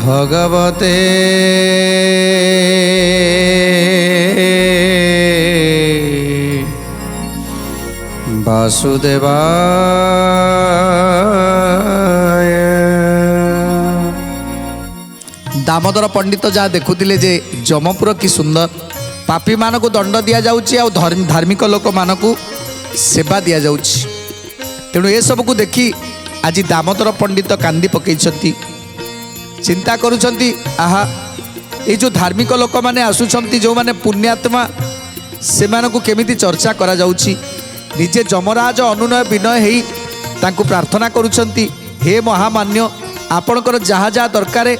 भगवते वासुदेवाय। दामोदर पंडित जहाँ देखुले जे जमपुर कि सुंदर पापी मानक दंड दि जाऊँगी आ धार्मिक लोक मानक सेवा दि जाऊँगी। तेणु ए सब को देखी आज दामोदर पंडित कांदी पकईछंती, चिंता करुछंती आहा ये जो धार्मिक लोक माने आसुछंती जो माने पुण्यात्मा से मानकु केमिति चर्चा करा जाउछि। निजे जमराज अनुनय विनय हेई तांकु प्रार्थना करुछंती, हे महामान्य आपणकर जहाँ जहाँ दरकार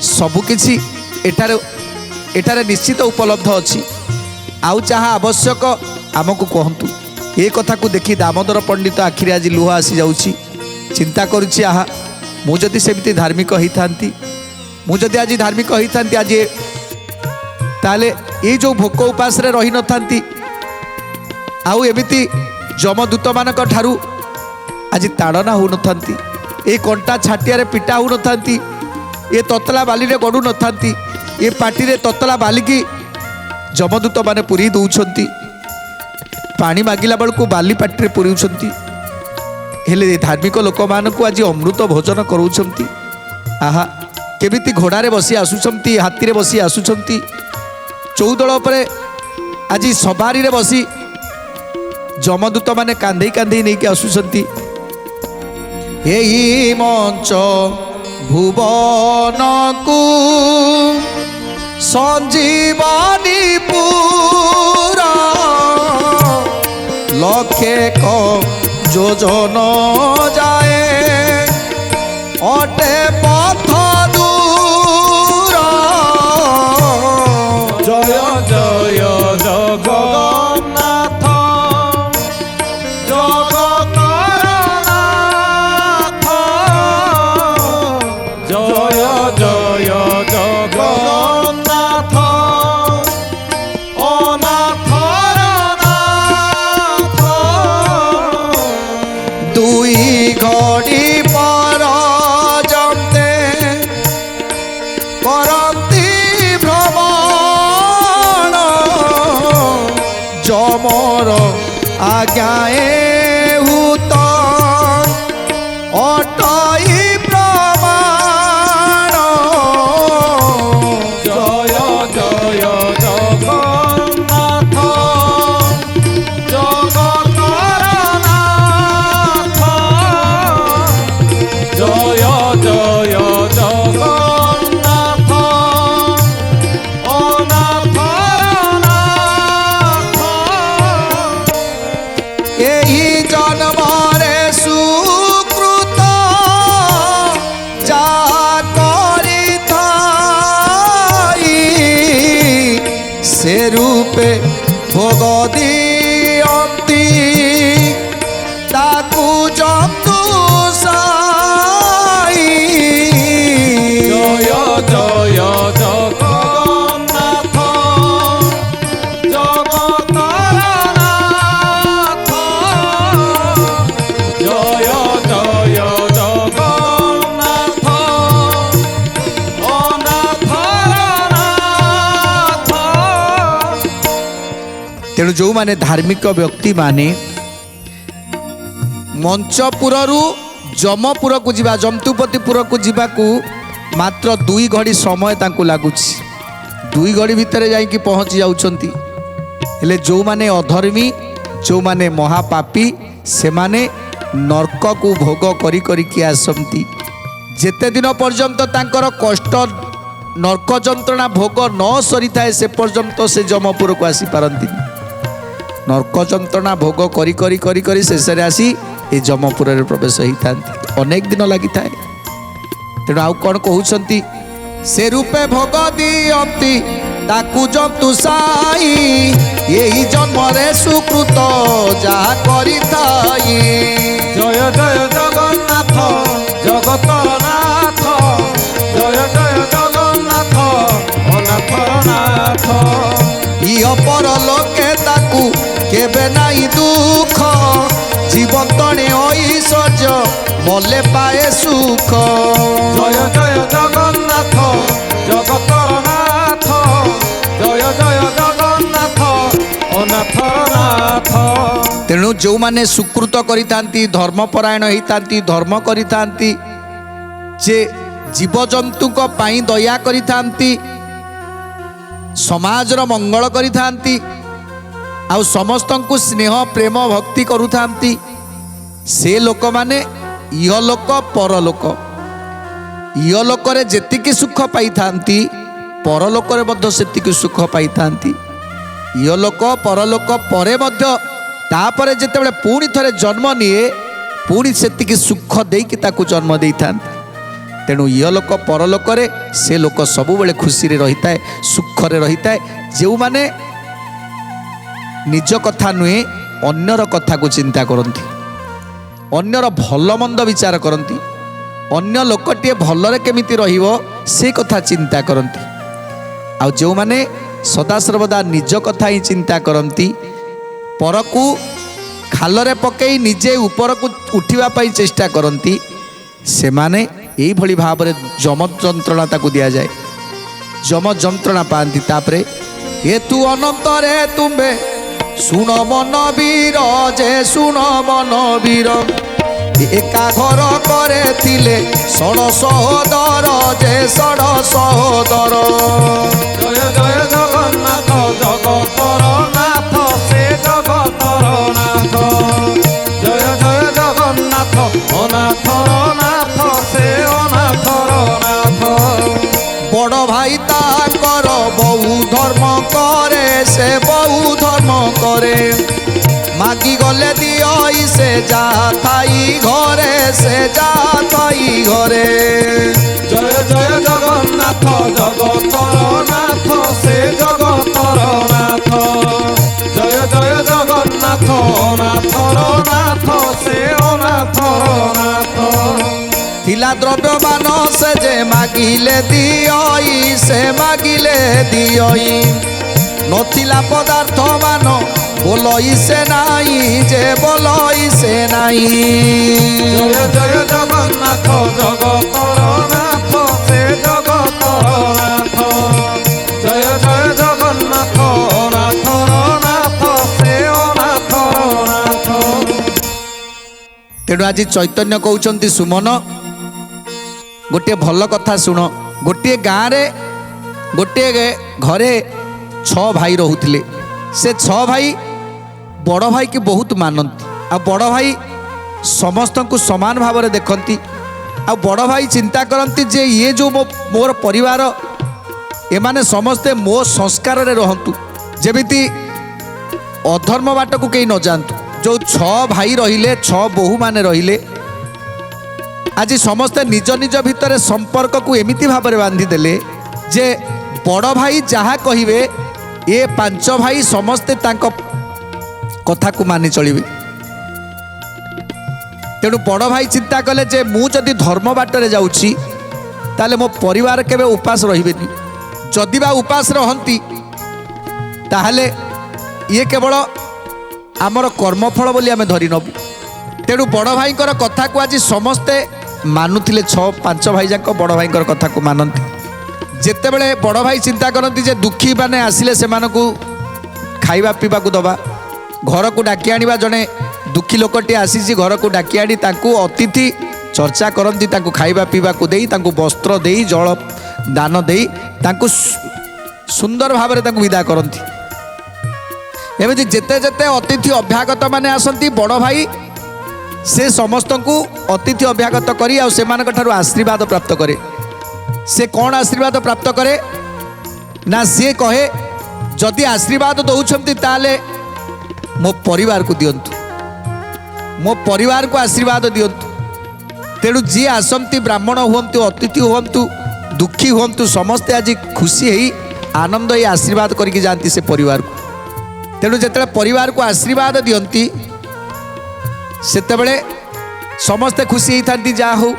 सबुकिछि एठारे निश्चित उपलब्ध अछि, आउ जहाँ आवश्यक आमको कहंतु। ए कथा को देखी दामोदर पंडित आखिरे आज लुह आसी जाउछि। चिंता करुछि आहा मु जदि सेमिति धार्मिक होइथांती, मु जदि आज धार्मिक होइथांती आज ताले ये जो भोक उपास रे रही नथांती, आउ एमिति जमदूत मानक ठारू आज ताड़ना हो नथांती, ए कंटा छाटिया रे पिटा हो नथांती, ये ततला बाली रे गडू नथांती, ये पाटी रे ततला बाली की जमदूत माने पुरी दउछंती, पानी मागिला बेलकु बाली पाटी रे पुरीउछंती। हेले धार्मिक लोक मानक आज अमृत भोजन करूछंती। आहा केमिति घोड़ारे बसी आसुछंती, हाथी रे बसी आसुछंती, चौदल उपरे आज सवारी रे बसी जमदूत माने कांधे कांधे नहीं के आसुछंती। एही मंच भुवन को संजीवनी पूरा लखे को जोजन जाए अटे पथ दूर। जय जय जगन्नाथ जगतरनाथ, जय जय जगन्नाथ अनाथर नाथ। दुई घड़ी पर जमते करती भ्रमण जमर आज्ञाए हुत अटई प्रमाण। जय जय जगन्नाथ जगतरनाथ, जय जय जगन्नाथ अनाथर नाथ। एही जन्मरे सुकृत जा करिथाई से रूपे भोग दियंती ताकू जंतु साई। जय जय जगन्नाथ जगतरनाथ, जय जय जगन्नाथ अनाथर नाथ। तेणु जो माने धार्मिक व्यक्ति माने मंचपुर जमपुर को जीवा जमतुपतिपुर को जीवा को मात्र 2 घड़ी समय तांको लागुछि। 2 घड़ी भितर जाइकी पहुँची जाउछंती। हेले जो माने अधर्मी जो माने महापापी से माने नरक को भोग करी करी कि आसंती। जेते दिन पर्यंत तांकर कष्ट नरक जंत्रणा भोग न सरी थाए से पर्यंत से जमपुर को आसी पारंती। नरक जंत्रणा भोग करी करी करी करी शेष आसी ये जमपुर रे प्रवेश होता अनेक दिन लगी थाए। तेणु आउ कौन कहउछंती से रूपे भोग दियंती ताकू जंतु साई यही जन्मरे सुकृत जा करिथाई। जय जय जगन्नाथ जगतरनाथ ইহ পরলোকে তাকু কেবে নাই দুঃখ জীবন্তণে ঐশ্বর্য মলে পায়ে সুখ। জয় জয় জগন্নাথ জগতর নাথ, জয় জয় জগন্নাথ অনাথর নাথ। তেଣୁ ଯେଉଁମାନେ ସୁକୃତ କରିଥାନ୍ତି ଧର୍ମପରାୟଣ ହେଇଥାନ୍ତି ଧର୍ମ କରିଥାନ୍ତି ଯେ ଜୀବଜନ୍ତୁଙ୍କ ପାଇଁ ଦୟା କରିଥାନ୍ତି ସମାଜର ମଙ୍ଗଳ କରିଥାନ୍ତି ଆଉ ସମସ୍ତଙ୍କୁ ସ୍ନେହ ପ୍ରେମ ଭକ୍ତି କରୁଥାନ୍ତି ସେ ଲୋକମାନେ ଇହଲୋକ ପରଲୋକ ଇହଲୋକରେ ଯେତିକି ସୁଖ ପାଇଥାନ୍ତି ପରଲୋକରେ ମଧ୍ୟ ସେତିକି ସୁଖ ପାଇଥାନ୍ତି। ଇହଲୋକ ପରଲୋକ ପରେ ମଧ୍ୟ ତାପରେ ଯେତେବେଳେ ପୁଣି ଥରେ ଜନ୍ମ ନିଏ ପୁଣି ସେତିକି ସୁଖ ଦେଇକି ତାକୁ ଜନ୍ମ ଦେଇଥାନ୍ତି। ତେଣୁ ଇହଲୋକ ପରଲୋକରେ ସେ ଲୋକ ସବୁବେଳେ ଖୁସିରେ ରହିଥାଏ ସୁଖରେ ରହିଥାଏ ଯେଉଁମାନେ ନିଜ କଥା ନୁହେଁ ଅନ୍ୟର କଥାକୁ ଚିନ୍ତା କରନ୍ତି, ଅନ୍ୟର ଭଲ ମନ୍ଦ ବିଚାର କରନ୍ତି, ଅନ୍ୟ ଲୋକଟିଏ ଭଲରେ କେମିତି ରହିବ ସେ କଥା ଚିନ୍ତା କରନ୍ତି। ଆଉ ଯେଉଁମାନେ ସଦାସର୍ବଦା ନିଜ କଥା ହିଁ ଚିନ୍ତା କରନ୍ତି ପରକୁ ଖାଲରେ ପକାଇ ନିଜେ ଉପରକୁ ଉଠିବା ପାଇଁ ଚେଷ୍ଟା କରନ୍ତି ସେମାନେ ଏଇଭଳି ଭାବରେ ଯମ ଯନ୍ତ୍ରଣା ତାକୁ ଦିଆଯାଏ, ଯମ ଯନ୍ତ୍ରଣା ପାଆନ୍ତି। ତାପରେ ଏ ତୁ ଅନନ୍ତରେ ତୁମ୍ଭେ ଶୁଣ ମନ ବୀର ଯେ ଶୁଣ ମନ ବୀର ଏକା ଘର করে ଥିଲେ ଷଡ଼ ସହୋଦର ଯେ ଷଡ଼ ସହୋଦର। জয় জয় জগন্নাথ জগতর নাথ সে জগতর নাথ, জয় জয় জগন্নাথ অনাথর নাথ সে অনাথর নাথ। বড় ভাই তাঙ্কর বহু ধর্ম করে সে বহু ধর্ম করে মাগি গলে দিয়ই সে যা থাই ঘরে সে যা থাই ঘরে। জয় জয় জগন্নাথ জগতর নাথ সে জগতর নাথ, জয় জয় জগন্নাথ অনাথর নাথ সে অনাথর নাথ। ଥିଲା ଦ୍ରବ୍ୟମାନ ସେ ଯେ ମାଗିଲେ ଦିଅଇ ସେ ମାଗିଲେ ଦିଅଇ ନଥିଲା ପଦାର୍ଥ ମାନ ବୋଲଇ ସେ ନାହିଁ ଯେ ବୋଲଇ ସେ ନାହିଁ। জয় জয় জগন্নাথ জগতর নাথ সে জগতর নাথ, জয় জয় জগন্নাথ অনাথর নাথ সে অনাথর নাথ। ତେଣୁ ଆଜି ଚୈତନ୍ୟ କହୁଛନ୍ତି ସୁମନ ଗୋଟିଏ ଭଲ କଥା ଶୁଣ। ଗୋଟିଏ ଗାଁରେ ଗୋଟିଏ ଘରେ 6 ଭାଇ ରହୁଥିଲେ। ସେ 6 ଭାଇ ବଡ଼ ଭାଇକି ବହୁତ ମାନନ୍ତି ଆଉ ବଡ଼ ଭାଇ ସମସ୍ତଙ୍କୁ ସମାନ ଭାବରେ ଦେଖନ୍ତି ଆଉ ବଡ଼ ଭାଇ ଚିନ୍ତା କରନ୍ତି ଯେ ଇଏ ଯେଉଁ ମୋର ପରିବାର ଏମାନେ ସମସ୍ତେ ମୋ ସଂସ୍କାରରେ ରହନ୍ତୁ ଯେମିତି ଅଧର୍ମ ବାଟକୁ କେହି ନ ଯାଆନ୍ତୁ। ଯେଉଁ 6 ଭାଇ ରହିଲେ 6 ବୋହୂମାନେ ରହିଲେ ଆଜି ସମସ୍ତେ ନିଜ ନିଜ ଭିତରେ ସମ୍ପର୍କକୁ ଏମିତି ଭାବରେ ବାନ୍ଧିଦେଲେ ଯେ ବଡ଼ ଭାଇ ଯାହା କହିବେ ଏ 5 ଭାଇ ସମସ୍ତେ ତାଙ୍କ କଥାକୁ ମାନି ଚଳିବେ। ତେଣୁ ବଡ଼ ଭାଇ ଚିନ୍ତା କଲେ ଯେ ମୁଁ ଯଦି ଧର୍ମ ବାଟରେ ଯାଉଛି ତାହେଲେ ମୋ ପରିବାର କେବେ ଉପାସ ରହିବେନି, ଯଦି ବା ଉପାସ ରହନ୍ତି ତାହେଲେ ଇଏ କେବଳ ଆମର କର୍ମଫଳ ବୋଲି ଆମେ ଧରି ନେବୁ। ତେଣୁ ବଡ଼ ଭାଇଙ୍କର କଥାକୁ ଆଜି ସମସ୍ତେ ମାନୁଥିଲେ। 5 ଭାଇ ଯାକ ବଡ଼ ଭାଇଙ୍କର କଥାକୁ ମାନନ୍ତି। ଯେତେବେଳେ ବଡ଼ ଭାଇ ଚିନ୍ତା କରନ୍ତି ଯେ ଦୁଃଖୀ ମାନେ ଆସିଲେ ସେମାନଙ୍କୁ ଖାଇବା ପିଇବାକୁ ଦେବା, ଘରକୁ ଡାକି ଆଣିବା, ଜଣେ ଦୁଃଖୀ ଲୋକଟିଏ ଆସିଛି ଘରକୁ ଡାକି ଆଣି ତାଙ୍କୁ ଅତିଥି ଚର୍ଚ୍ଚା କରନ୍ତି, ତାଙ୍କୁ ଖାଇବା ପିଇବାକୁ ଦେଇ ତାଙ୍କୁ ବସ୍ତ୍ର ଦେଇ ଜଳ ଦାନ ଦେଇ ତାଙ୍କୁ ସୁନ୍ଦର ଭାବରେ ତାଙ୍କୁ ବିଦା କରନ୍ତି। ଏମିତି ଯେତେ ଯେତେ ଅତିଥି ଅଭ୍ୟାଗତ ମାନେ ଆସନ୍ତି ବଡ଼ ଭାଇ ସେ ସମସ୍ତଙ୍କୁ ଅତିଥି ଅଭ୍ୟାଗତ କରି ଆଉ ସେମାନଙ୍କ ଠାରୁ ଆଶୀର୍ବାଦ ପ୍ରାପ୍ତ କରେ। ସେ କ'ଣ ଆଶୀର୍ବାଦ ପ୍ରାପ୍ତ କରେ ନା ସିଏ କହେ ଯଦି ଆଶୀର୍ବାଦ ଦେଉଛନ୍ତି ତାହେଲେ ମୋ ପରିବାରକୁ ଦିଅନ୍ତୁ, ମୋ ପରିବାରକୁ ଆଶୀର୍ବାଦ ଦିଅନ୍ତୁ। ତେଣୁ ଯିଏ ଆସନ୍ତି ବ୍ରାହ୍ମଣ ହୁଅନ୍ତୁ ଅତିଥି ହୁଅନ୍ତୁ ଦୁଃଖୀ ହୁଅନ୍ତୁ ସମସ୍ତେ ଆଜି ଖୁସି ହେଇ ଆନନ୍ଦ ହେଇ ଆଶୀର୍ବାଦ କରିକି ଯାଆନ୍ତି ସେ ପରିବାରକୁ। ତେଣୁ ଯେତେବେଳେ ପରିବାରକୁ ଆଶୀର୍ବାଦ ଦିଅନ୍ତି ସେତେବେଳେ ସମସ୍ତେ ଖୁସି ହେଇଥାନ୍ତି ଯାହା ହଉ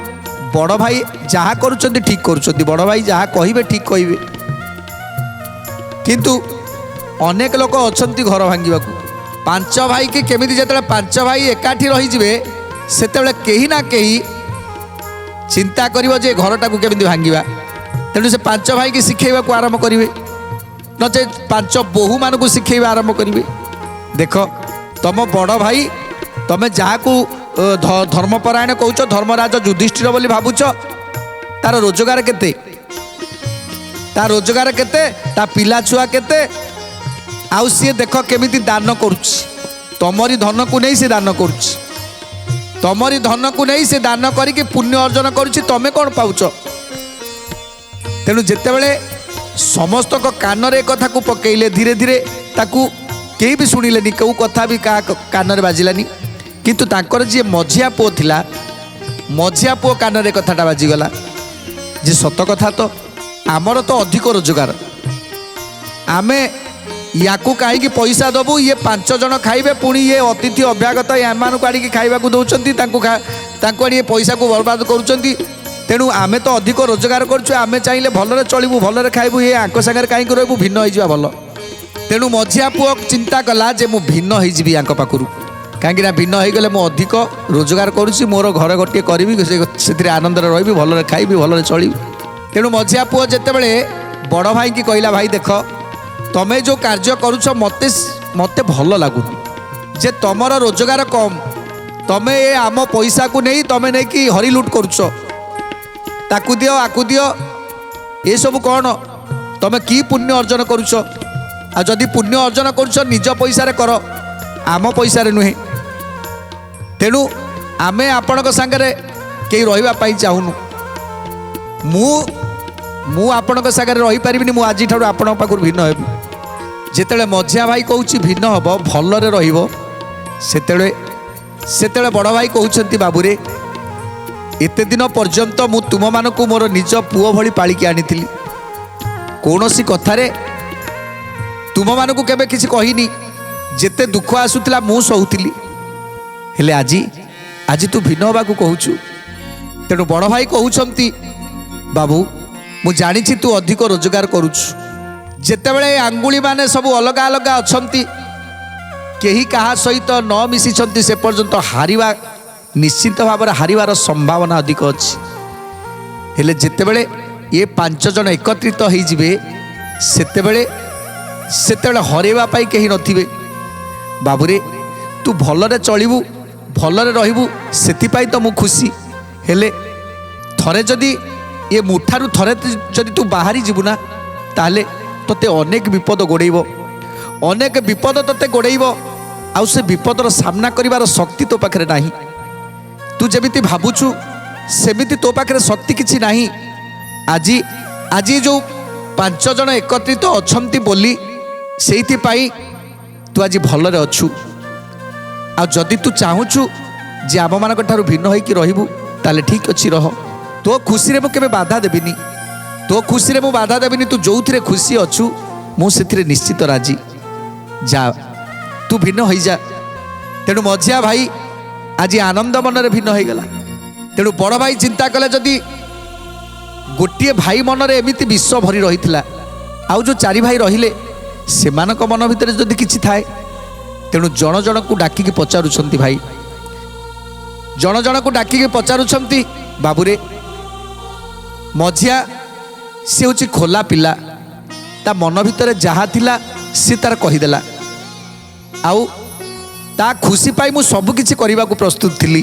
ବଡ଼ ଭାଇ ଯାହା କରୁଛନ୍ତି ଠିକ୍ କରୁଛନ୍ତି, ବଡ଼ ଭାଇ ଯାହା କହିବେ ଠିକ୍ କହିବେ। କିନ୍ତୁ ଅନେକ ଲୋକ ଅଛନ୍ତି ଘର ଭାଙ୍ଗିବାକୁ। ପାଞ୍ଚ ଭାଇ କି କେମିତି ଯେତେବେଳେ ପାଞ୍ଚ ଭାଇ ଏକାଠି ରହିଯିବେ ସେତେବେଳେ କେହି ନା କେହି ଚିନ୍ତା କରିବ ଯେ ଘରଟାକୁ କେମିତି ଭାଙ୍ଗିବା। ତେଣୁ ସେ ପାଞ୍ଚ ଭାଇକି ଶିଖେଇବାକୁ ଆରମ୍ଭ କରିବେ, ନଚେତ୍ ପାଞ୍ଚ ବୋହୂମାନଙ୍କୁ ଶିଖେଇବା ଆରମ୍ଭ କରିବେ। ଦେଖ ତମ ବଡ଼ ଭାଇ, ତମେ ଯାହାକୁ ଧର୍ମପରାୟଣ କହୁଛ, ଧର୍ମରାଜ ଯୁଧିଷ୍ଠିର ବୋଲି ଭାବୁଛ, ତାର ରୋଜଗାର କେତେ, ତା ରୋଜଗାର କେତେ, ତା ପିଲା ଛୁଆ କେତେ, ଆଉ ସିଏ ଦେଖ କେମିତି ଦାନ କରୁଛି। ତମରି ଧନକୁ ନେଇ ସେ ଦାନ କରୁଛି, ତମରି ଧନକୁ ନେଇ ସେ ଦାନ କରିକି ପୁଣ୍ୟ ଅର୍ଜନ କରୁଛି। ତମେ କ'ଣ ପାଉଛ? ତେଣୁ ଯେତେବେଳେ ସମସ୍ତଙ୍କ କାନରେ ଏ କଥାକୁ ପକେଇଲେ, ଧୀରେ ଧୀରେ ତାକୁ କେହି ବି ଶୁଣିଲେନି, କେଉଁ କଥା ବି କାହା କାନରେ ବାଜିଲାନି। କିନ୍ତୁ ତାଙ୍କର ଯିଏ ମଝିଆ ପୁଅ ଥିଲା, ମଝିଆ ପୁଅ କାନରେ କଥାଟା ବାଜିଗଲା ଯେ ସତ କଥା ତ, ଆମର ତ ଅଧିକ ରୋଜଗାର, ଆମେ ୟାକୁ କାହିଁକି ପଇସା ଦେବୁ? ଇଏ 5 ଜଣ ଖାଇବେ, ପୁଣି ଇଏ ଅତିଥି ଅଭ୍ୟାଗତ ଏମାନଙ୍କୁ ଆଣିକି ଖାଇବାକୁ ଦେଉଛନ୍ତି, ତାଙ୍କୁ ଆଣି ଏ ପଇସାକୁ ବର୍ବାଦ କରୁଛନ୍ତି। ତେଣୁ ଆମେ ତ ଅଧିକ ରୋଜଗାର କରୁଛୁ, ଆମେ ଚାହିଁଲେ ଭଲରେ ଚଳିବୁ, ଭଲରେ ଖାଇବୁ, ଏ ଆଙ୍କ ସାଙ୍ଗରେ କାହିଁକି ରହିବୁ, ଭିନ୍ନ ହେଇଯିବା ଭଲ। ତେଣୁ ମଝିଆ ପୁଅ ଚିନ୍ତା କଲା ଯେ ମୁଁ ଭିନ୍ନ ହେଇଯିବି ୟାଙ୍କ ପାଖରୁ, କାହିଁକିନା ଭିନ୍ନ ହେଇଗଲେ ମୁଁ ଅଧିକ ରୋଜଗାର କରୁଛି, ମୋର ଘର ଗୋଟିଏ କରିବି, ସେଥିରେ ଆନନ୍ଦରେ ରହିବି, ଭଲରେ ଖାଇବି, ଭଲରେ ଚଳିବି। ତେଣୁ ମଝିଆ ପୁଅ ଯେତେବେଳେ ବଡ଼ ଭାଇକି କହିଲା, ଭାଇ ଦେଖ ତମେ ଯେଉଁ କାର୍ଯ୍ୟ କରୁଛ ମୋତେ ଭଲ ଲାଗୁନି, ଯେ ତମର ରୋଜଗାର କମ୍, ତମେ ଏ ଆମ ପଇସାକୁ ନେଇ ତମେ ନେଇକି ହରିଲୁଟ୍ କରୁଛ, ତାକୁ ଦିଅ ଆକୁ ଦିଅ, ଏସବୁ କ'ଣ? ତମେ କି ପୁଣ୍ୟ ଅର୍ଜନ କରୁଛ? ଆଉ ଯଦି ପୁଣ୍ୟ ଅର୍ଜନ କରୁଛ ନିଜ ପଇସାରେ କର, ଆମ ପଇସାରେ ନୁହେଁ। ତେଣୁ ଆମେ ଆପଣଙ୍କ ସାଙ୍ଗରେ କେହି ରହିବା ପାଇଁ ଚାହୁଁନୁ। ମୁଁ ଆପଣଙ୍କ ସାଙ୍ଗରେ ରହିପାରିବିନି, ମୁଁ ଆଜିଠାରୁ ଆପଣଙ୍କ ପାଖରୁ ଭିନ୍ନ ହେବି। ଯେତେବେଳେ ମଝିଆ ଭାଇ କହୁଛି ଭିନ୍ନ ହେବ, ଭଲରେ ରହିବ, ସେତେବେଳେ ବଡ଼ ଭାଇ କହୁଛନ୍ତି, ବାବୁରେ ଏତେ ଦିନ ପର୍ଯ୍ୟନ୍ତ ମୁଁ ତୁମମାନଙ୍କୁ ମୋର ନିଜ ପୁଅ ଭଳି ପାଳିକି ଆଣିଥିଲି, କୌଣସି କଥାରେ ତୁମମାନଙ୍କୁ କେବେ କିଛି କହିନି, ଯେତେ ଦୁଃଖ ଆସୁଥିଲା ମୁଁ ସହୁଥିଲି, ହେଲେ ଆଜି ତୁ ଭିନ୍ନ ହେବାକୁ କହୁଛୁ। ତେଣୁ ବଡ଼ ଭାଇ କହୁଛନ୍ତି, ବାବୁ ମୁଁ ଜାଣିଛି ତୁ ଅଧିକ ରୋଜଗାର କରୁଛୁ, ଯେତେବେଳେ ଆଙ୍ଗୁଳି ମାନେ ସବୁ ଅଲଗା ଅଲଗା ଅଛନ୍ତି, କେହି କାହା ସହିତ ନ ମିଶିଛନ୍ତି, ସେ ପର୍ଯ୍ୟନ୍ତ ହାରିବା ନିଶ୍ଚିତ ଭାବରେ ହାରିବାର ସମ୍ଭାବନା ଅଧିକ ଅଛି। ହେଲେ ଯେତେବେଳେ ଏ 5 ଜଣ ଏକତ୍ରିତ ହେଇଯିବେ, ସେତେବେଳେ ହରେଇବା ପାଇଁ କେହି ନଥିବେ। ବାବୁରେ ତୁ ଭଲରେ ଚଳିବୁ, ଭଲରେ ରହିବୁ, ସେଥିପାଇଁ ତ ମୁଁ ଖୁସି। ହେଲେ ଥରେ ଯଦି ଏ ମୁଠାରୁ ଥରେ ଯଦି ତୁ ବାହାରି ଯିବୁ ନା, ତାହେଲେ ତୋତେ ଅନେକ ବିପଦ ଗୋଡ଼େଇବ, ଅନେକ ବିପଦ ତୋତେ ଗୋଡ଼େଇବ, ଆଉ ସେ ବିପଦର ସାମ୍ନା କରିବାର ଶକ୍ତି ତୋ ପାଖରେ ନାହିଁ। ତୁ ଯେମିତି ଭାବୁଛୁ ସେମିତି ତୋ ପାଖରେ ଶକ୍ତି କିଛି ନାହିଁ। ଆଜି ଯେଉଁ 5 ଜଣ ଏକତ୍ରିତ ଅଛନ୍ତି ବୋଲି ସେଇଥିପାଇଁ ତୁ ଆଜି ଭଲରେ ଅଛୁ। ଆଉ ଯଦି ତୁ ଚାହୁଁଛୁ ଯେ ଆମମାନଙ୍କ ଠାରୁ ଭିନ୍ନ ହେଇକି ରହିବୁ, ତାହେଲେ ଠିକ୍ ଅଛି, ରହ। ତୋ ଖୁସିରେ ମୁଁ କେବେ ବାଧା ଦେବିନି, ତୋ ଖୁସିରେ ମୁଁ ବାଧା ଦେବିନି। ତୁ ଯେଉଁଥିରେ ଖୁସି ଅଛୁ ମୁଁ ସେଥିରେ ନିଶ୍ଚିତ ରାଜି, ଯା ତୁ ଭିନ୍ନ ହେଇଯା। ତେଣୁ ମଝିଆ ଭାଇ ଆଜି ଆନନ୍ଦ ମନରେ ଭିନ୍ନ ହେଇଗଲା। ତେଣୁ ବଡ଼ ଭାଇ ଚିନ୍ତା କଲେ, ଯଦି ଗୋଟିଏ ଭାଇ ମନରେ ଏମିତି ବିଷ ଭରି ରହିଥିଲା, ଆଉ ଯେଉଁ 4 ଭାଇ ରହିଲେ ସେମାନଙ୍କ ମନ ଭିତରେ ଯଦି କିଛି ଥାଏ, ତେଣୁ ଜଣ ଜଣକୁ ଡାକିକି ପଚାରୁଛନ୍ତି, ଭାଇ ଜଣ ଜଣକୁ ଡାକିକି ପଚାରୁଛନ୍ତି, ବାବୁରେ ମଝିଆ ସେ ହେଉଛି ଖୋଲା ପିଲା, ତା ମନ ଭିତରେ ଯାହା ଥିଲା ସେ ତାର କହିଦେଲା, ଆଉ ତା ଖୁସି ପାଇଁ ମୁଁ ସବୁକିଛି କରିବାକୁ ପ୍ରସ୍ତୁତ ଥିଲି।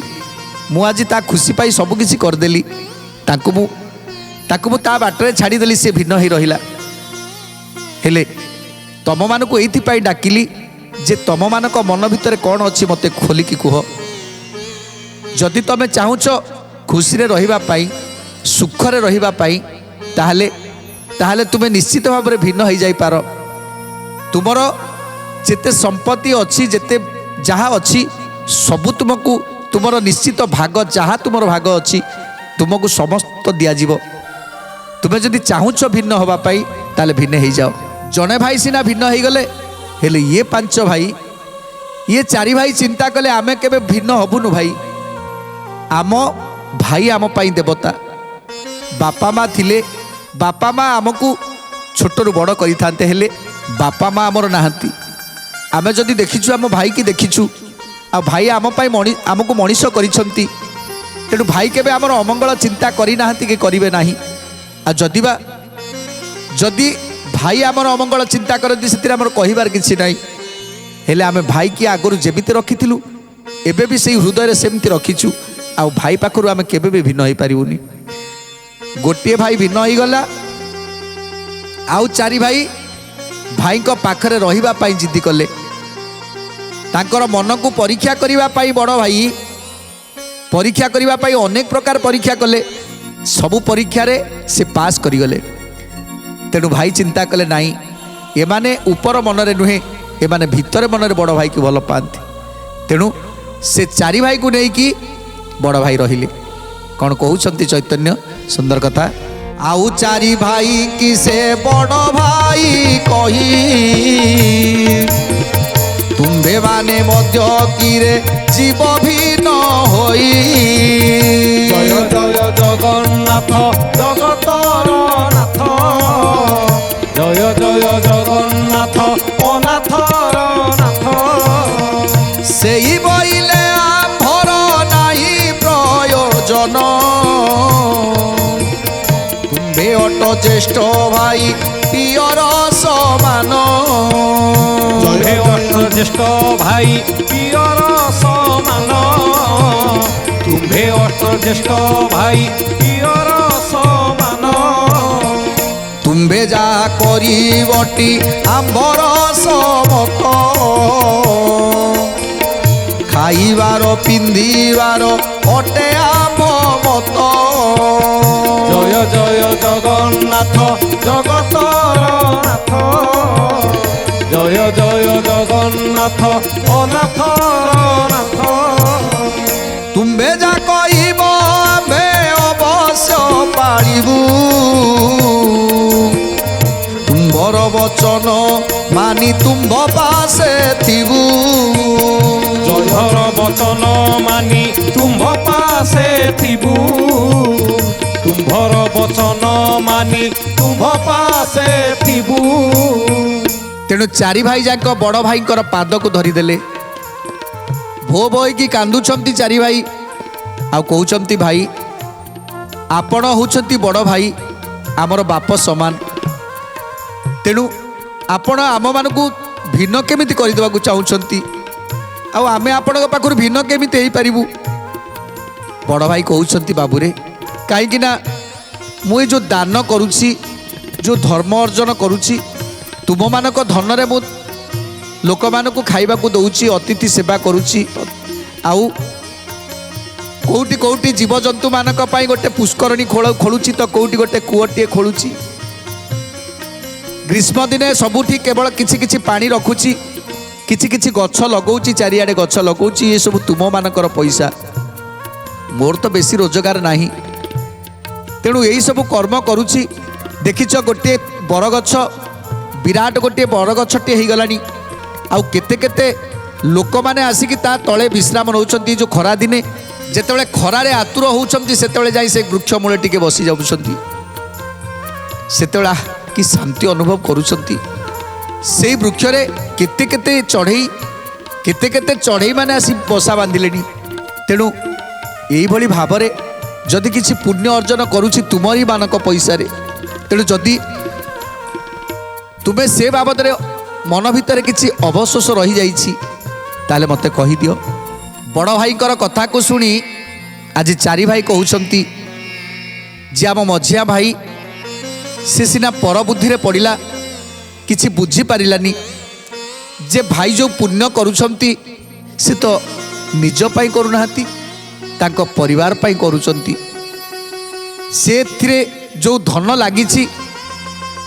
ମୁଁ ଆଜି ତା ଖୁସି ପାଇଁ ସବୁକିଛି କରିଦେଲି, ତାକୁ ମୁଁ ତା ବାଟରେ ଛାଡ଼ିଦେଲି, ସେ ଭିନ୍ନ ହେଇ ରହିଲା। ହେଲେ ତମମାନଙ୍କୁ ଏଇଥିପାଇଁ ଡାକିଲି ଯେ ତମମାନଙ୍କ ମନ ଭିତରେ କ'ଣ ଅଛି ମୋତେ ଖୋଲିକି କୁହ। ଯଦି ତମେ ଚାହୁଁଛ ଖୁସିରେ ରହିବା ପାଇଁ, ସୁଖରେ ରହିବା ପାଇଁ, ତାହେଲେ ତୁମେ ନିଶ୍ଚିତ ଭାବରେ ଭିନ୍ନ ହେଇଯାଇପାର। ତୁମର ଯେତେ ସମ୍ପତ୍ତି ଅଛି, ଯେତେ ଯାହା ଅଛି, ସବୁ ତୁମର ନିଶ୍ଚିତ ଭାଗ, ଯାହା ତୁମର ଭାଗ ଅଛି ତୁମକୁ ସମସ୍ତ ଦିଆଯିବ। ତୁମେ ଯଦି ଚାହୁଁଛ ଭିନ୍ନ ହେବା ପାଇଁ, ତାହେଲେ ଭିନ୍ନ ହେଇଯାଅ। ଜଣେ ଭାଇ ସିନା ଭିନ୍ନ ହେଇଗଲେ, ହେଲେ ଇଏ 5 ଭାଇ, ଇଏ 4 ଭାଇ ଚିନ୍ତା କଲେ, ଆମେ କେବେ ଭିନ୍ନ ହେବୁନୁ ଭାଇ। ଆମ ଭାଇ ଆମ ପାଇଁ ଦେବତା। ବାପା ମା ଥିଲେ, ବାପା ମା ଆମକୁ ଛୋଟରୁ ବଡ଼ କରିଥାନ୍ତେ, ହେଲେ बापा माँ आमर नाहांती आमे जदि देखिछु आम भाई की देखिछु आ भाई आम पाई आमको मनीष करिसंती तेणु भाई केबे आमर अमंगल चिंता करी नाहांती कि करिवे नाही आ जदि भाई आमर अमंगल चिंता करती से आमर कहिबार किछि नाही हेले आमे भाई की आगरु जेमिति रखिथिलु एबे भी सेही हृदय सेमति रखिछु आ भाई पाखरु आमे केबे भी भिन्न होई पारिबुनी गोटे भाई भिन्न होई गला आउ चारि भाई भाई को पाखरे रहिबा पाई जिद्दी कले तांकर मन को परीक्षा करिबा पाई बड़ भाई परीक्षा करिबा पाई अनेक प्रकार परीक्षा कले सबु परीक्षा रे से पास करि गले तेणु भाई चिंता कले नाही एमाने ऊपर मन रे नुहे एमाने भितर मन रे बड़ भाई को भल पाती तेणु से चारि भाई को नहीं कि बड़ भाई रहिले कौन कहउछंती चैतन्य सुंदर कथा आउ चारि भाई कि से बड़ भाई कही तुम्भे माने मध्य किरे जीव भिन्न होई जय जय जगन्नाथ जगतर नाथ जय जय जगन्नाथ अनाथर नाथ सेई बइले आम्भर नाही प्रयोजन तुम्भे अट ज्येष्ठ भाई पियर समान जय अट ज्येष्ठ भाई पियर समान तुम्भे अट ज्येष्ठ भाई पियर समान तुम्भे जा करिबटी आम्भर समत खाइबार पिंधिबार अटे आम्भ मत जय जय जगन्नाथ जगतर नाथ जय जय जगन्नाथ अनाथर नाथ तुम्भे जा कहिब आम्भे अवश्य पारिबु तुम्भर वचन मानी तुम्भ पासे थिबु जयहर वचन मानी तुम्भ पासे थिबु तुम्भर वचन मानी तुम्भ पासे थिबु तेणु चारि भाई जाक बड़ भाई पाद को धरीदेले भो भई कि कांदुछंती चारि भाई आ कहउछंती भाई आपण होउछंती बड़ भाई आमर बाप समान तेणु आपण आम मानकु भिन्न केमिति करदेवाकू चाहूछंती आ आमे आपण पाखरु भिन्न केमिति हेई पारिबु बड़ भाई कहउछंती बाबूरे कहीं ना मुझे जो दान करुछि जो धर्म अर्जन करुछि तुम मानक धन रे मु लोक मानक खाइबा को दउछि अतिथि सेवा करुछि आउ कोउटी कोउटी जीवजंतु मानक पाई गोटे पुष्करणी खोलुछि तो कोउटी गोटे कुओटी खोलुछि ग्रीष्म दिने सबुठी केवल किछि किछि पानी रखुछि किछि किछि गछ लगौछि चारिआडे गछ लगौछि ये सब तुम मानकर पैसा मोर तो बेसी रोजगार नाही तेणु यही सब कर्म करुछि देखिछ गोटे बरगछ विराट गोटे बरगछटे हो गलानी आउ केते केते लोक माने आसिकी ता तले विश्राम नौछंती जो खरा दिने जेतेबेले खरारे आतुर होउछंती सेतेबेले जाई से वृक्ष मूले टिके बसी जाउछंती सेतेबेला कि शांति अनुभव करुछंती सेई वृक्ष रे केते केते चढ़ई माने आसी बसा बांधिलेनी तेणु एई भली भाबरे जदि किछि पुण्य अर्जन करुछि तुमरी मानक पैसा रे तेणु जदि तुमे से बाबद रे मन भितर किछि अवशोष रही जाइछि ताले मते कहि दियो बड़ भाईकर कथा को शुणी आज चारि भाई कहउछंती जे आम मझिया भाई से सिना पर बुद्धि रे पड़िला किछि बुझी पारिलानी जे भाई जो पुण्य करुछंती से तो निज पाई करुनाहांती तांको परिवार पाई करुछंती से जो धन लागिछि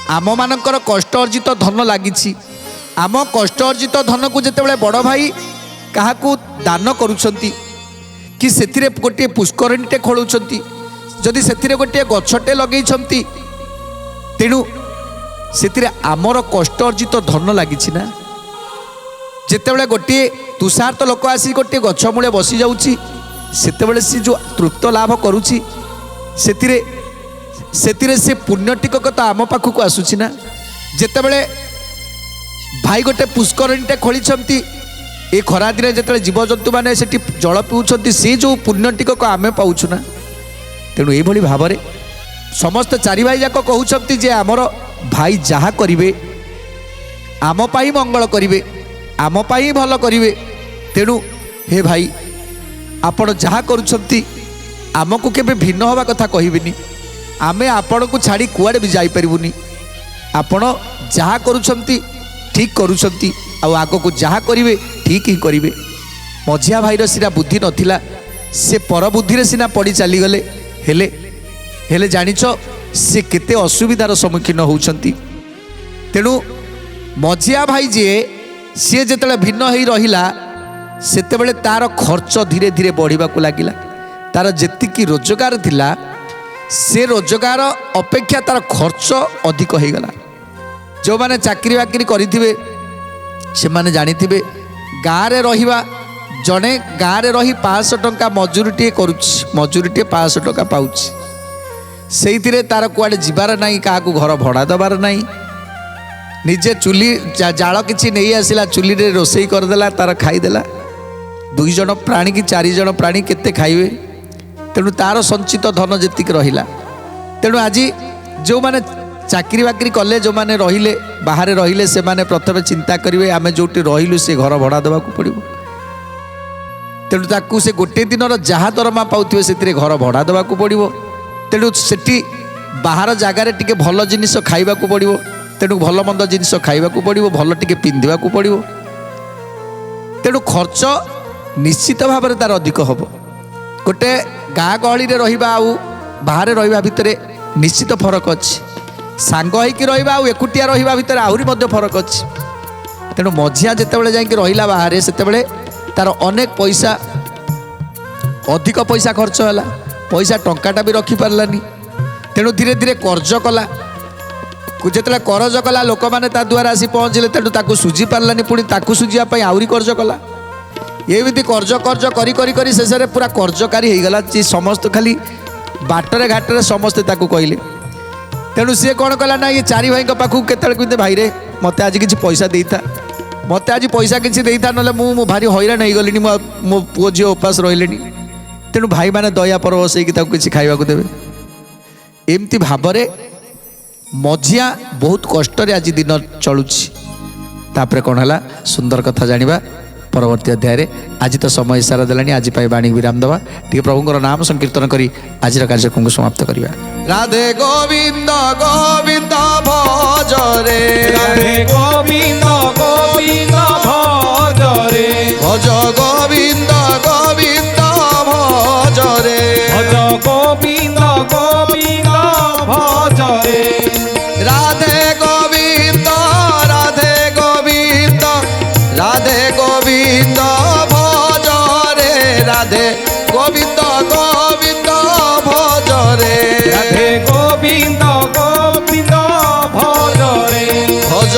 आम मानकर कष्ट अर्जित धन लागिछि आम कष्ट अर्जित धन को जेतेबेले बड़ भाई काहाकू दान करुछंती कि सेथिरे गोटे पुष्करणीटे खोलुछंती जदि सेथिरे गोटे गछटे लगेइछंती तेणु सेथिरे आमर कष्ट अर्जित धन लागिछि ना जेतेबेले गोटे तुषार्थ लोक आसी गोटे गछ मूले बसी जाउछि सेतेबेले से जो तृप्त लाभ करुछि सेतिरे से पुण्य टिकक तो आम पाखक आसुछि ना जेतेबेले ଭାଇ ଗୋଟେ ପୁଷ୍କରିଣୀଟେ ଖୋଳିଛନ୍ତି। ଏ ଖରାଦିନେ ଯେତେବେଳେ ଜୀବଜନ୍ତୁ ମାନେ ସେଠି ଜଳ ପିଉଛନ୍ତି ସେ ଯେଉଁ ପୁଣ୍ୟଟିକକୁ ଆମେ ପାଉଛୁ ନା। ତେଣୁ ଏଇଭଳି ଭାବରେ ସମସ୍ତେ ଚାରି ଭାଇ ଯାକ କହୁଛନ୍ତି ଯେ ଆମର ଭାଇ ଯାହା କରିବେ ଆମ ପାଇଁ ମଙ୍ଗଳ କରିବେ, ଆମ ପାଇଁ ଭଲ କରିବେ। ତେଣୁ ହେ ଭାଇ ଆପଣ ଯାହା କରୁଛନ୍ତି ଆମକୁ କେବେ ଭିନ୍ନ ହେବା କଥା କହିବେନି। ଆମେ ଆପଣଙ୍କୁ ଛାଡ଼ି କୁଆଡ଼େ ବି ଯାଇପାରିବୁନି। ଆପଣ ଯାହା କରୁଛନ୍ତି ଠିକ୍ କରୁଛନ୍ତି, ଆଉ ଆଗକୁ ଯାହା କରିବେ ଠିକ୍ ହିଁ କରିବେ। ମଝିଆ ଭାଇର ସିନା ବୁଦ୍ଧି ନଥିଲା, ସେ ପର ବୁଦ୍ଧିରେ ସିନା ପଡ଼ି ଚାଲିଗଲେ। ହେଲେ ହେଲେ ଜାଣିଛ ସେ କେତେ ଅସୁବିଧାର ସମ୍ମୁଖୀନ ହେଉଛନ୍ତି। ତେଣୁ ମଝିଆ ଭାଇ ଯିଏ ସିଏ ଯେତେବେଳେ ଭିନ୍ନ ହେଇ ରହିଲା ସେତେବେଳେ ତାର ଖର୍ଚ୍ଚ ଧୀରେ ଧୀରେ ବଢ଼ିବାକୁ ଲାଗିଲା। ତାର ଯେତିକି ରୋଜଗାର ଥିଲା ସେ ରୋଜଗାର ଅପେକ୍ଷା ତାର ଖର୍ଚ୍ଚ ଅଧିକ ହେଇଗଲା। ଯେଉଁମାନେ ଚାକିରି ବାକିରି କରିଥିବେ ସେମାନେ ଜାଣିଥିବେ ଗାଁରେ ରହିବା, ଜଣେ ଗାଁରେ ରହି 500 ଟଙ୍କା ମଜୁରୀଟିଏ କରୁଛି, ମଜୁରୀଟିଏ 500 ଟଙ୍କା ପାଉଛି। ସେଇଥିରେ ତାର କୁଆଡ଼େ ଯିବାର ନାହିଁ, କାହାକୁ ଘର ଭଡ଼ା ଦେବାର ନାହିଁ। ନିଜେ ଚୁଲି ଜାଳ କିଛି ନେଇ ଆସିଲା, ଚୁଲିରେ ରୋଷେଇ କରିଦେଲା, ତାର ଖାଇଦେଲା। 2 ଜଣ ପ୍ରାଣୀ କି 4 ଜଣ ପ୍ରାଣୀ କେତେ ଖାଇବେ? ତେଣୁ ତାର ସଞ୍ଚିତ ଧନ ଯେତିକି ରହିଲା। ତେଣୁ ଆଜି ଯେଉଁମାନେ ଚାକିରି ବାକିରି କଲେ, ଯେଉଁମାନେ ରହିଲେ ବାହାରେ ରହିଲେ, ସେମାନେ ପ୍ରଥମେ ଚିନ୍ତା କରିବେ ଆମେ ଯେଉଁଠି ରହିଲୁ ସେ ଘର ଭଡ଼ା ଦେବାକୁ ପଡ଼ିବ। ତେଣୁ ତାକୁ ସେ ଗୋଟିଏ ଦିନର ଯାହା ଦରମା ପାଉଥିବେ ସେଥିରେ ଘର ଭଡ଼ା ଦେବାକୁ ପଡ଼ିବ। ତେଣୁ ସେଠି ବାହାର ଜାଗାରେ ଟିକେ ଭଲ ଜିନିଷ ଖାଇବାକୁ ପଡ଼ିବ। ତେଣୁ ଭଲ ମନ୍ଦ ଜିନିଷ ଖାଇବାକୁ ପଡ଼ିବ, ଭଲ ଟିକେ ପିନ୍ଧିବାକୁ ପଡ଼ିବ। ତେଣୁ ଖର୍ଚ୍ଚ ନିଶ୍ଚିତ ଭାବରେ ତାର ଅଧିକ ହେବ। ଗୋଟେ ଗାଁ ଗହଳିରେ ରହିବା ଆଉ ବାହାରେ ରହିବା ଭିତରେ ନିଶ୍ଚିତ ଫରକ ଅଛି। ସାଙ୍ଗ ହେଇକି ରହିବା ଆଉ ଏକୁଟିଆ ରହିବା ଭିତରେ ଆହୁରି ମଧ୍ୟ ଫରକ ଅଛି। ତେଣୁ ମଝିଆ ଯେତେବେଳେ ଯାଇକି ରହିଲା ବାହାରେ ସେତେବେଳେ ତାର ଅନେକ ପଇସା, ଅଧିକ ପଇସା ଖର୍ଚ୍ଚ ହେଲା। ପଇସା ଟଙ୍କାଟା ବି ରଖିପାରିଲାନି। ତେଣୁ ଧୀରେ ଧୀରେ କର୍ଜ କଲା। ଯେତେବେଳେ କରଜ କଲା ଲୋକମାନେ ତା ଦୁଆରେ ଆସି ପହଞ୍ଚିଲେ, ତେଣୁ ତାକୁ ସୁଝି ପାରିଲାନି। ପୁଣି ତାକୁ ସୁଝିବା ପାଇଁ ଆହୁରି କର୍ଜ କଲା। ଏମିତି କର୍ଜ କରି କରି କରି ଶେଷରେ ପୁରା କର୍ଜକାରୀ ହେଇଗଲା। ଯେ ସମସ୍ତେ ଖାଲି ବାଟରେ ଘାଟରେ ସମସ୍ତେ ତାକୁ କହିଲେ। ତେଣୁ ସିଏ କ'ଣ କଲା ନା, ଏ 4 ଭାଇଙ୍କ ପାଖକୁ କେତେବେଳେ କେମିତି ଭାଇରେ ମୋତେ ଆଜି କିଛି ପଇସା ଦେଇଥା, ମୋତେ ଆଜି ପଇସା କିଛି ଦେଇଥା, ନହେଲେ ମୁଁ ଭାରି ହଇରାଣ ହେଇଗଲିଣି, ମୋ ପୁଅ ଝିଅ ଉପାସ ରହିଲେଣି। ତେଣୁ ଭାଇମାନେ ଦୟା ପରବଶ ହେଇକି ତାକୁ କିଛି ଖାଇବାକୁ ଦେବେ। ଏମିତି ଭାବରେ ମଝିଆ ବହୁତ କଷ୍ଟରେ ଆଜି ଦିନ ଚଳୁଛି। ତାପରେ କ'ଣ ହେଲା ସୁନ୍ଦର କଥା ଜାଣିବା ପରବର୍ତ୍ତୀ ଅଧ୍ୟାୟରେ। ଆଜି ତ ସମୟ ଇସାରା ଦେଲାଣି, ଆଜି ପାଇଁ ବାଣୀ ବିରାମ ଦେବା। ଟିକେ ପ୍ରଭୁଙ୍କର ନାମ ସଂକୀର୍ତ୍ତନ କରି ଆଜିର କାର୍ଯ୍ୟକ୍ରମକୁ ସମାପ୍ତ କରିବା। ରାଧେ ଗୋବିନ୍ଦ ଗୋବିନ୍ଦ ଭଜରେ, ରାଧେ ଗୋବିନ୍ଦ ଗୋବିନ୍ଦ ଭଜରେ, ଭଜ ଗୋବିନ୍ଦ ଗୋବିନ୍ଦ ଭଜରେ, ଭଜ ଗୋବିନ୍ଦ ଗୋବିନ୍ଦ ଭଜରେ, রাধে গোবিন্দ রাধে গোবিন্দ রাধে গোবিন্দ ভজরে, রাধে গোবিন্দ গোবিন্দ ভজরে, রাধে গোবিন্দ গোবিন্দ ভজরে, ভজ